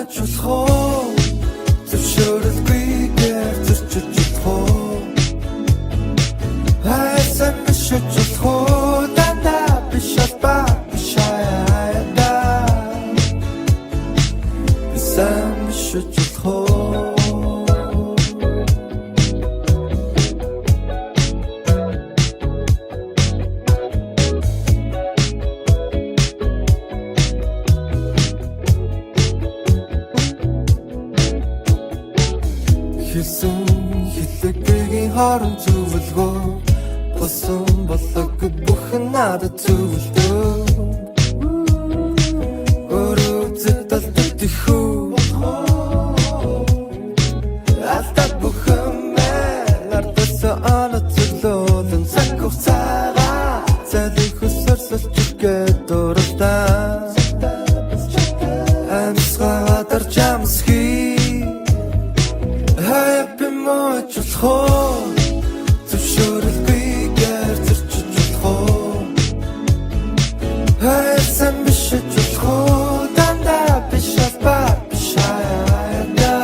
болох уу зөвшөөрөлгүйгээр зөрчиж болох уу хайсан бишэж болох уу дандаа биш ба биш аяада хайсан бишэж болох уу хэлсэн хэллэгийн хорон зүвэлгөө босон болоогүй бүхэн надад зүвэлдөө өрөөцөд талдтихүү алта бүхэн нардаса анацлолон сакуцара залихусэрсэлчгээ дурдаа амсгадар чамсхи Happy much болох уу зөвшөөрөлгүйгээр зөрчиж болох уу хайсан бишэж болох уу дандаа биш ба биш аяада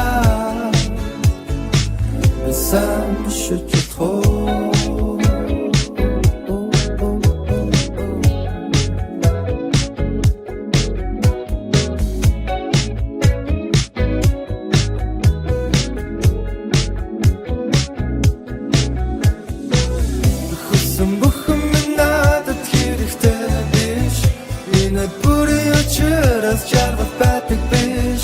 хайсан бишэж болох уу Бүхэн надад хэрэгтэй биш Минь бүрийн очираас жаргал байдаг биш